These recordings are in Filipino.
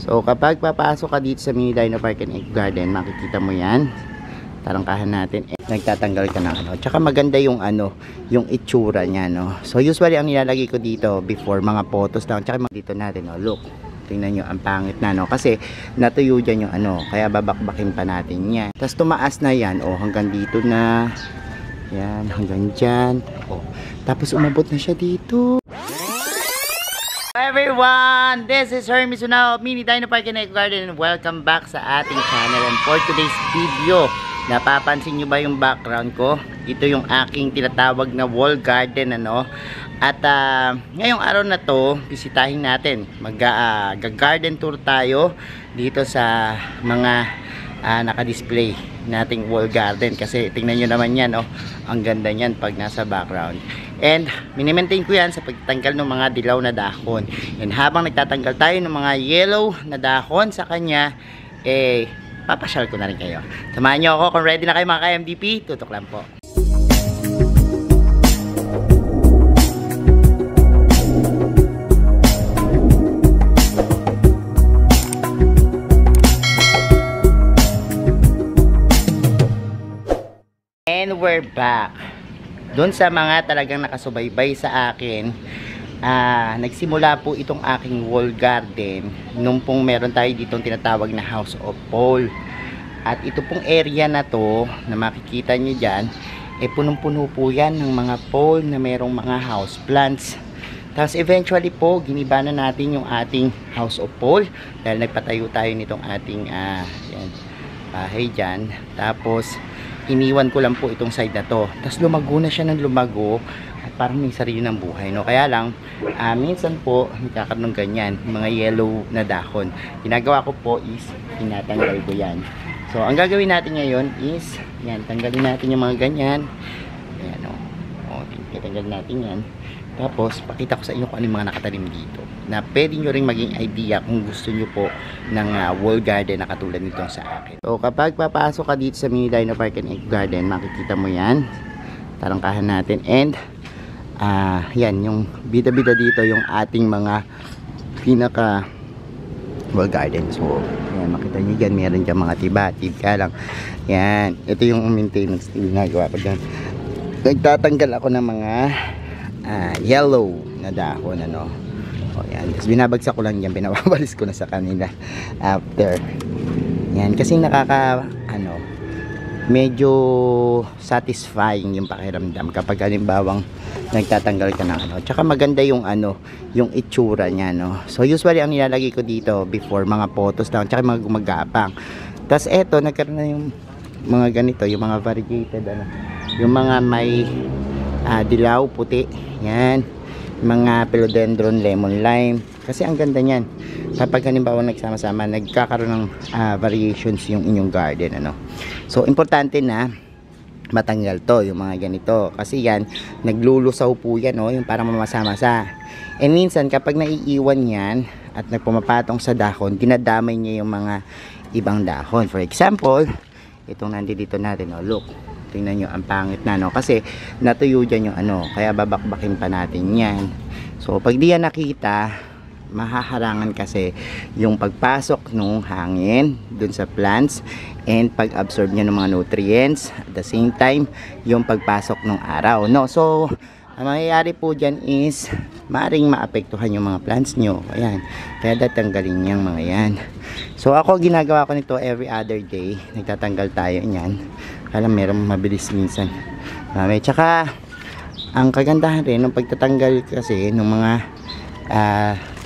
So kapag papasok ka dito sa mini Dino Park and Egg Garden, makikita mo yan. Tarangkahan natin, nagtatanggal ka ng ano. Tsaka maganda yung ano, yung itsura niya, no. So usually ang nilalagay ko dito before, mga photos lang. Tsaka dito natin, no, look. Tingnan nyo, ang pangit na, no. Kasi natuyo dyan yung ano, kaya babakbakin pa natin yan. Tapos tumaas na yan, oh, hanggang dito na. Yan, hanggang dyan. Oh. Tapos umabot na siya dito. Everyone, this is Hermes Unao, Mini Dino Park and Egg Garden. Welcome back sa ating channel. And for today's video, napapansin nyo ba yung background ko? Ito yung aking tinatawag na wall garden, ano. At ngayong araw na to, bisitahin natin. Mag-garden tour tayo dito sa mga naka-display nating wall garden. Kasi tingnan nyo naman yan, oh. Ang ganda nyan pag nasa background. And minimaintain ko yan sa pagtanggal ng mga dilaw na dahon. And habang nagtatanggal tayo ng mga yellow na dahon sa kanya, eh, papasyal ko na rin kayo. Samahan nyo ako kung ready na kayo mga ka-MDP. Tutok lang po. And we're back. Doon sa mga talagang nakasubaybay sa akin, nagsimula po itong aking wall garden nung pong meron tayo ditong tinatawag na House of Paul. At ito pong area na to na makikita nyo dyan, eh punong-puno po yan ng mga pole na merong mga house plants. Tapos eventually po, giniba na natin yung ating House of Paul dahil nagpatayo tayo nitong ating yan, bahay dyan. Tapos iniwan ko lang po itong side na to. Tapos lumago na siya ng lumago at parang may sarili ng buhay, no? Kaya lang, minsan po nagkakaroon ng ganyan, mga yellow na dahon. Ginagawa ko po is, tinatanggal ko yan. So, ang gagawin natin ngayon is, yan, tanggalin natin yung mga ganyan. Ayan, o, tanggalin natin yan. Tapos, pakita ko sa inyo kung ano yung mga nakatanim dito. Na pwede nyo rin maging idea kung gusto nyo po ng wall garden na katulad nitong sa akin. So, kapag papasok ka dito sa Mini Dino Park and Egg Garden, makikita mo yan. Tarangkahan natin. And, yan, yung bida-bida dito, yung ating mga pinaka wall garden. So, yan, makita nyo dyan, meron dyan mga tiba-tib ka lang. Yan, ito yung maintenance na ginagawa ko dyan. Nagtatanggal ako ng mga yellow na dahon, ano. O yan, tapos binabagsak ko lang yan, binawabalis ko na sa kanila after. Yan, kasi medyo satisfying yung pakiramdam kapag halimbawang nagtatanggal ka ng ano. Tsaka maganda yung yung itsura niya, no. So usually ang nilalagay ko dito before, mga photos lang, tsaka mga gumagapang. Tapos eto, nagkaroon na yung mga ganito, yung mga variegated, yung mga may dilaw, puti, yan, mga philodendron, lemon lime, kasi ang ganda niyan kapag halimbawa nagsama-sama, nagkakaroon ng variations yung inyong garden, ano. So importante na matanggal to, yung mga ganito, kasi yan, naglulusaw po yan, no, yung parang mamasa-masa. And minsan kapag naiiwan yan at nagpumapatong sa dahon, dinadamay niya yung mga ibang dahon. For example, itong nandito natin, no, look. Tingnan nyo, ang pangit na, no? Kasi natuyo dyan yung kaya babakbakin pa natin yan. So, pag di yan nakita, mahaharangan kasi yung pagpasok ng hangin dun sa plants and pag-absorb niya ng mga nutrients. At the same time, yung pagpasok ng araw, no? So, ang mangyayari po dyan is maaaring maapektuhan yung mga plants nyo. Ayan. Kaya tatanggalin niyang mga yan. So, ako ginagawa ko nito every other day. Nagtatanggal tayo niyan. Alam, meron mabilis minsan. Tsaka, ang kagandahan rin ng pagtatanggal kasi ng mga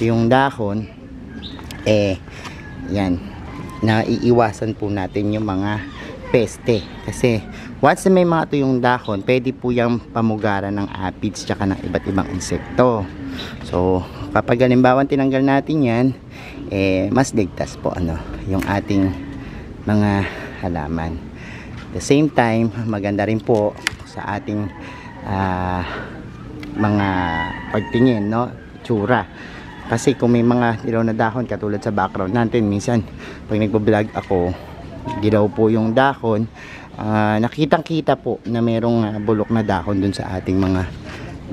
yung dahon, yan, naiiwasan po natin yung mga peste. Kasi, once na may mga tuyong dahon, pwede po yung pamugaran ng aphids tsaka ng iba't ibang insekto. So, kapag halimbawa tinanggal natin yan, mas ligtas po yung ating mga halaman. At the same time, maganda rin po sa ating mga pagtingin, no, tsura. Kasi kung may mga dilaw na dahon katulad sa background natin, minsan pag nagbo-vlog ako, dilaw po yung dahon, nakitang-kita po na merong bulok na dahon dun sa ating mga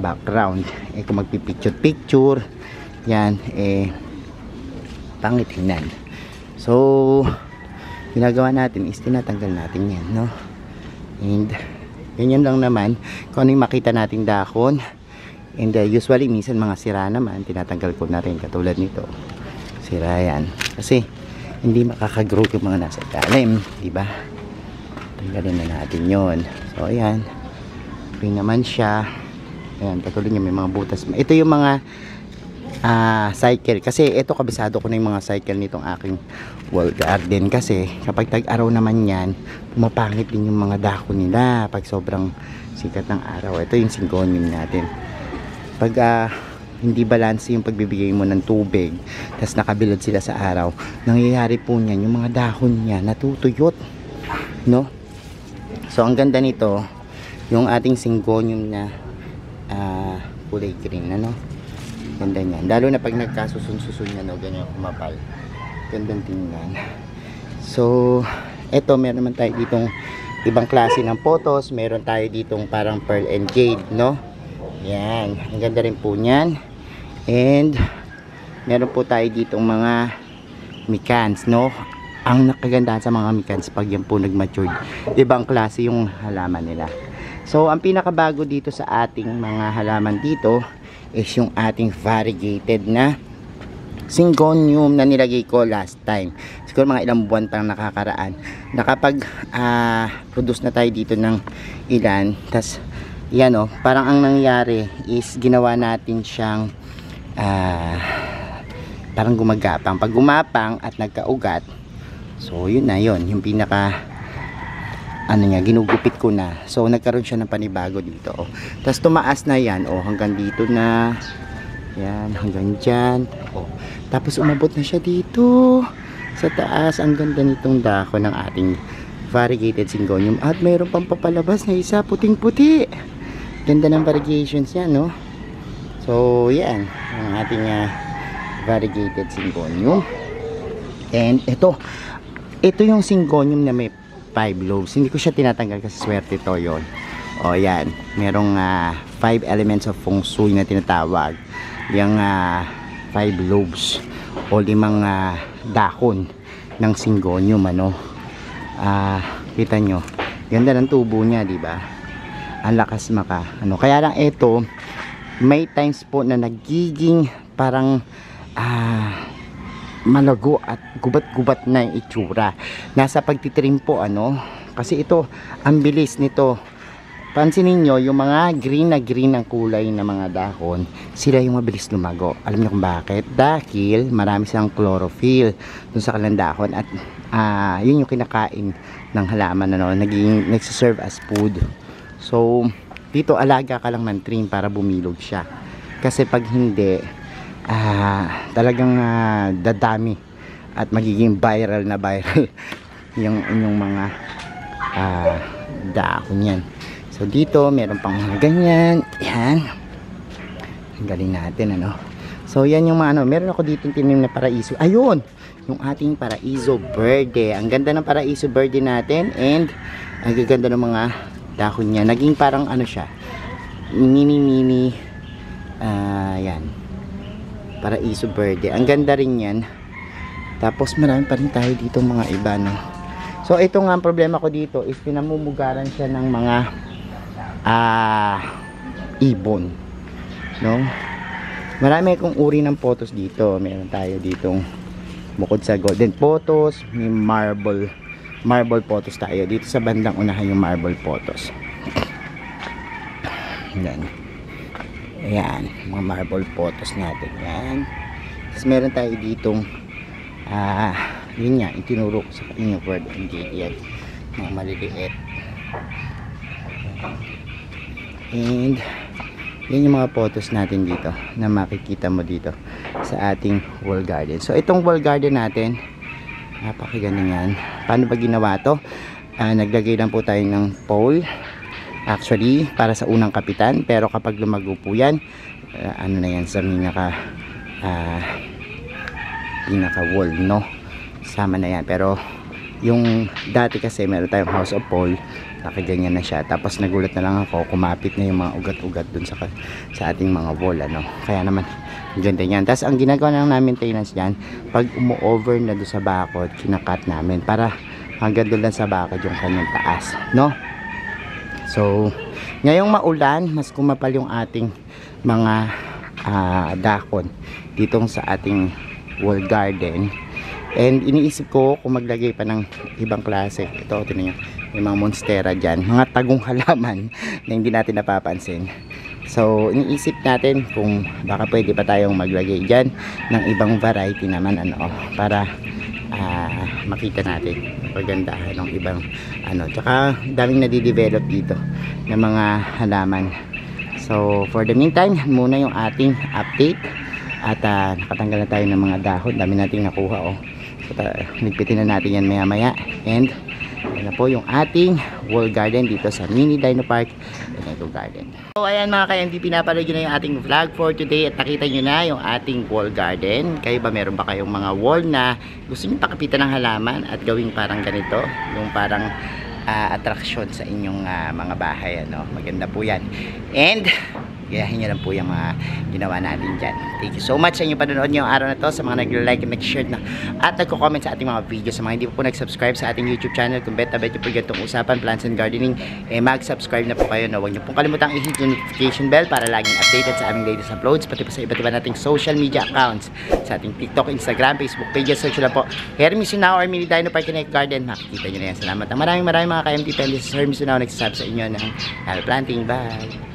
background. Kung magpipicture-picture, yan, pangit tingnan. So ginagawa natin is tinatanggal natin yan, no? And ganyan lang naman kung ano yung makita nating dahon. And usually minsan mga sira naman tinatanggal ko na rin, katulad nito, sira yan kasi hindi makakagrow yung mga nasa ilalim, diba? Tanggalin na natin yon. So ayan, okay naman siya. Ayan, katulad niya may mga butas. Ito yung mga cycle, kasi ito kabisado ko na yung mga cycle nitong aking wall garden, kasi kapag tag-araw naman yan pumapangit din yung mga dahon nila pag sobrang sikat ng araw. Ito yung syngonium natin. Pag hindi balance yung pagbibigay mo ng tubig, tas nakabilad sila sa araw, nangyayari po niyan yung mga dahon niya natutuyot, no? So ang ganda nito yung ating syngonium na kulay green, ano? Ganda niyan, lalo na pag nagkasusun-susun niya, no? Ganyan kumapal, gandang tingnan. So eto, meron naman tayo ditong ibang klase ng photos. Meron tayo ditong parang pearl and jade, no? Yan, ang ganda rin po niyan. And meron po tayo ditong mga micans, no? Ang nakagandahan sa mga micans, pag yan po nag-matured, ibang klase yung halaman nila. So ang pinakabago dito sa ating mga halaman dito is yung ating variegated na syngonium na nilagay ko last time. Siguro mga ilang buwan pang nakakaraan, nakapag produce na tayo dito ng ilan. Tas yan, oh, parang ang nangyari is ginawa natin siyang parang gumagapang. Pag gumapang at nagkaugat, so yun na yun, yung pinaka ginugupit ko na. So nagkaroon siya ng panibago dito, oh. Tapos tumaas na yan, oh, hanggang dito na yan, hanggang dyan, oh. Tapos umabot na siya dito sa taas. Ang ganda nitong dahon ng ating variegated syngonium. At mayroon pang papalabas na isa, puting puti. Ganda ng variegation yan, no? So yan ang ating variegated syngonium. And ito yung syngonium na may 5 lobes. Hindi ko siya tinatanggal kasi swerte to yon. O yan, merong 5 elements of feng shui na tinatawag. Yung 5 lobes o 5 dahon ng syngonium, ano? Kita nyo, ganda ng tubo niya, di ba? Ang lakas ano. Kaya lang ito, may times po na nagiging parang malago at gubat-gubat na yung itsura. Nasa pagtitrim po, ano, kasi ito ang bilis nito. Pansinin nyo, yung mga green na green ang kulay na mga dahon, sila yung mabilis lumago. Alam niyo kung bakit? Dahil marami silang chlorophyll dun sa kanilang dahon, at yun yung kinakain ng halaman, ano, nagsiserve as food. So dito alaga ka lang ng trim para bumilog siya, kasi pag hindi talagang dadami at magiging viral yung inyong mga dahon yan. So dito meron pang mga ganyan, yan, ang galing natin, ano. So yan yung mga meron ako dito tinim na paraiso. Ayun, yung ating paraiso verde. Ang ganda ng paraiso verde natin, and ang gaganda ng mga dahon niya. Naging parang siya, mini yan, paraiso verde. Ang ganda rin yan. Tapos marami pa rin tayo dito mga iba, no. So ito nga ang problema ko dito is pinamumugaran siya ng mga ibon, no. Marami akong uri ng photos dito. Meron tayo ditong, bukod sa golden photos, may marble photos tayo. Dito sa bandang unahan yung marble photos. Yan. Ayan, mga marble photos natin. Yan. Tapos meron tayo ditong yun nga, itinuro ko sa inyo, word and deed. Yan, mga maliliit. And yan yung mga photos natin dito na makikita mo dito sa ating wall garden. So itong wall garden natin, napakaganda yan. Paano ba ginawa to? Naglagay lang po tayo ng pole, actually para sa unang kapitan, pero kapag lumago po yan, na yan sa pinaka wall, no, sama na yan. Pero yung dati kasi meron tayong house of pole, nakaganyan na siya. Tapos nagulat na lang ako, kumapit na yung mga ugat-ugat dun sa ating mga wall, ano. Kaya naman Ganda yan. Tapos ang ginagawa lang namin maintenance dyan, pag umu-over na doon sa bakod, kinakat namin para hanggang doon lang sa bakod yung kanyang taas, no? So, ngayong maulan, mas kumapal yung ating mga dahon ditong sa ating wall garden. And iniisip ko kung maglagay pa ng ibang klase. Ito, tinan nyo, may mga monstera dyan, mga tagong halaman na hindi natin napapansin. So, iniisip natin kung baka pwede pa tayong maglagay dyan ng ibang variety naman, para makita natin pagandahan ng ibang tsaka daming nadidevelop dito ng mga halaman. So, for the meantime, muna yung ating update at nakatanggal na tayo ng mga dahon. Dami nating nakuha, so, nigpitin na natin yan maya maya. And yan na po yung ating wall garden dito sa Mini Dino Park Eco Garden. So ayan mga ka-MD, pinapanood nyo na yung ating vlog for today at nakita nyo na yung ating wall garden. Kayo ba, meron ba kayong mga wall na gusto nyo pakapitan ng halaman at gawing parang ganito, yung parang attraction sa inyong mga bahay, maganda po yan. And gayahin nyo lang po yung mga ginawa natin dyan. Thank you so much sa inyong panonood ngayong araw na to, sa mga nag-like and nag-share na at nagko-comment sa ating mga videos. Sa mga hindi po nag-subscribe sa ating YouTube channel, kung bet nyo po ganitong usapan, plants and gardening, mag-subscribe na po kayo. Huwag nyo pong kalimutang i-hit yung notification bell para laging updated sa aming latest uploads, pati po sa iba't iba nating social media accounts, sa ating TikTok, Instagram, Facebook pages. Search lang po Hermes Yunao or Mini Dino Park Eco Garden, makikita nyo na yan. Salamat. Maraming mga ka-MT This is Hermes Yunao nagsasabi sa inyo ng planting. Bye!